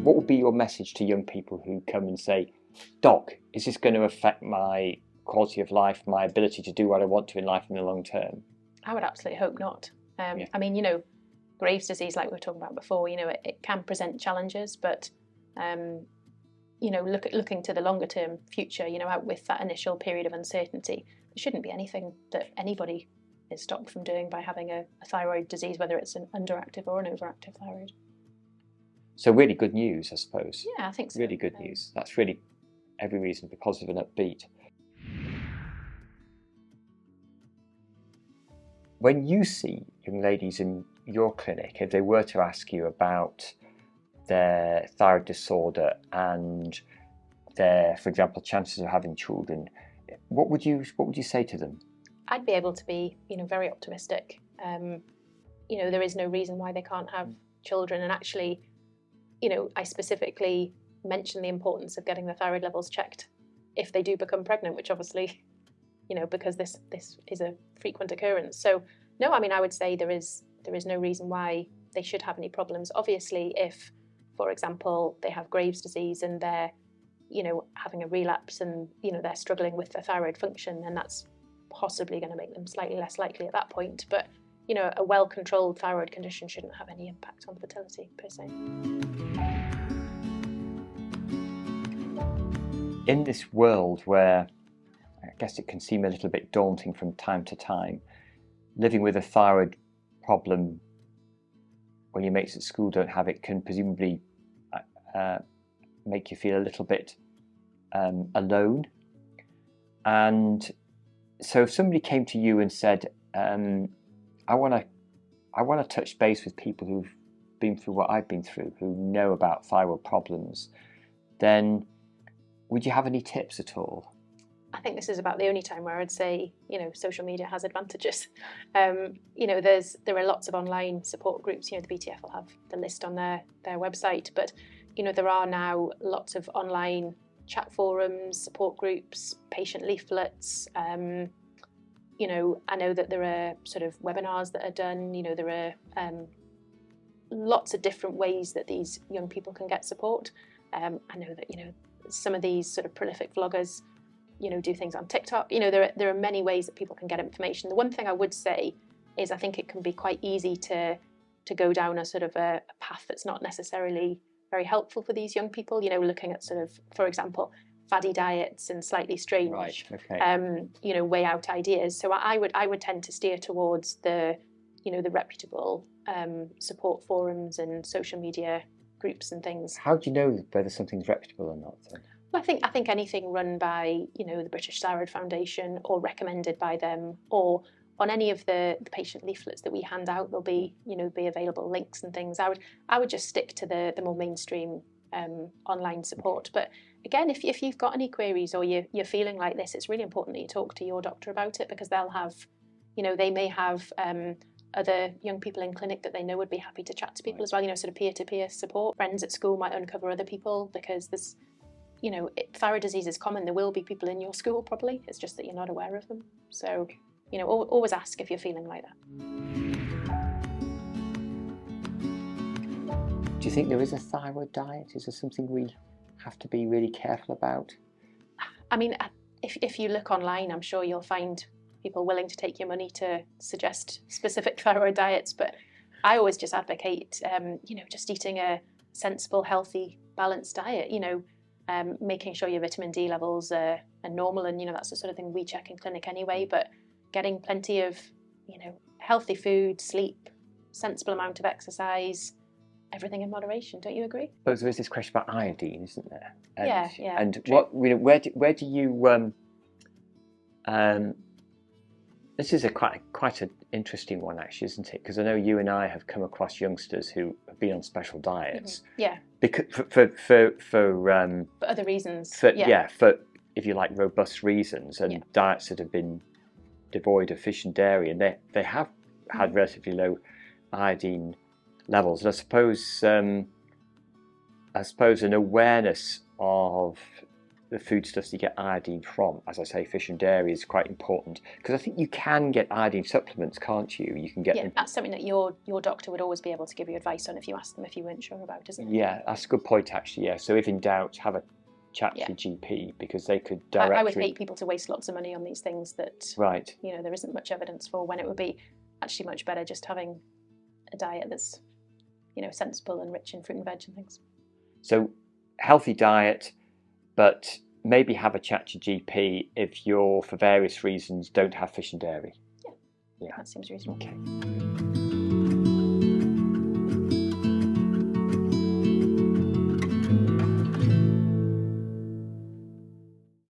What would be your message to young people who come and say, Doc, is this going to affect my quality of life, my ability to do what I want to in life in the long term? I would absolutely hope not. I mean, Graves' disease, like we were talking about before, it can present challenges, but looking to the longer term future, out with that initial period of uncertainty, there shouldn't be anything that anybody is stopped from doing by having a thyroid disease, whether it's an underactive or an overactive thyroid. So really good news, I suppose. Yeah, I think so. Really good news. That's really every reason to be positive and upbeat. When you see young ladies in your clinic, if they were to ask you about their thyroid disorder and their, for example, chances of having children, what would you say to them? I'd be able to be, very optimistic. There is no reason why they can't have children, and actually, I specifically mention the importance of getting the thyroid levels checked if they do become pregnant, which obviously, because this is a frequent occurrence. So no, I mean, I would say there is no reason why they should have any problems. Obviously, if, for example, they have Graves' disease and they're, having a relapse and, they're struggling with their thyroid function, then that's possibly going to make them slightly less likely at that point. But, a well-controlled thyroid condition shouldn't have any impact on fertility per se. In this world where I guess it can seem a little bit daunting from time to time, living with a thyroid problem when your mates at school don't have it can presumably make you feel a little bit alone. And so if somebody came to you and said, I want to touch base with people who've been through what I've been through, who know about thyroid problems, then would you have any tips at all? I think this is about the only time where I'd say, social media has advantages. There are lots of online support groups. The BTF will have the list on their website, but there are now lots of online chat forums, support groups, patient leaflets. I know that there are sort of webinars that are done. There are lots of different ways that these young people can get support. I know that some of these sort of prolific vloggers do things on TikTok. There are many ways that people can get information. The one thing I would say is I think it can be quite easy to go down a sort of a path that's not necessarily very helpful for these young people. Looking at sort of, for example, faddy diets and slightly strange, way out ideas. So I would tend to steer towards the reputable support forums and social media groups and things. How do you know whether something's reputable or not then? Well, I think anything run by the British Thyroid Foundation or recommended by them, or on any of the patient leaflets that we hand out, there'll be be available links and things. I would just stick to the more mainstream online support. But again, if you've got any queries or you're feeling like this, it's really important that you talk to your doctor about it, because they'll have, they may have other young people in clinic that they know would be happy to chat to people as well. Sort of peer-to-peer support. Friends at school might uncover other people, because there's thyroid disease is common. There will be people in your school probably. It's just that you're not aware of them. So, always ask if you're feeling like that. Do you think there is a thyroid diet? Is there something we have to be really careful about? I mean, if you look online, I'm sure you'll find people willing to take your money to suggest specific thyroid diets. But I always just advocate, just eating a sensible, healthy, balanced diet. Making sure your vitamin D levels are normal, and that's the sort of thing we check in clinic anyway. But getting plenty of healthy food, sleep, sensible amount of exercise, everything in moderation. Don't you agree? But there is this question about iodine, isn't there? And, yeah. And true. where do you? This is quite an interesting one, actually, isn't it? Because I know you and I have come across youngsters who have been on special diets. Mm-hmm. Yeah. Because for other reasons. For if you like robust reasons, and diets that have been devoid of fish and dairy, and they have had relatively low iodine levels. And I suppose an awareness of the foodstuffs you get iodine from. As I say, fish and dairy is quite important, because I think you can get iodine supplements, can't you? You can get them. That's something that your doctor would always be able to give you advice on if you asked them if you weren't sure about, isn't it? Yeah, that's a good point, actually. Yeah, so if in doubt, have a chat to your GP, because they could directly. I would hate people to waste lots of money on these things that there isn't much evidence for, when it would be actually much better just having a diet that's sensible and rich in fruit and veg and things. So healthy diet, but maybe have a chat to GP if you're, for various reasons, don't have fish and dairy. Yeah, that seems reasonable. Okay.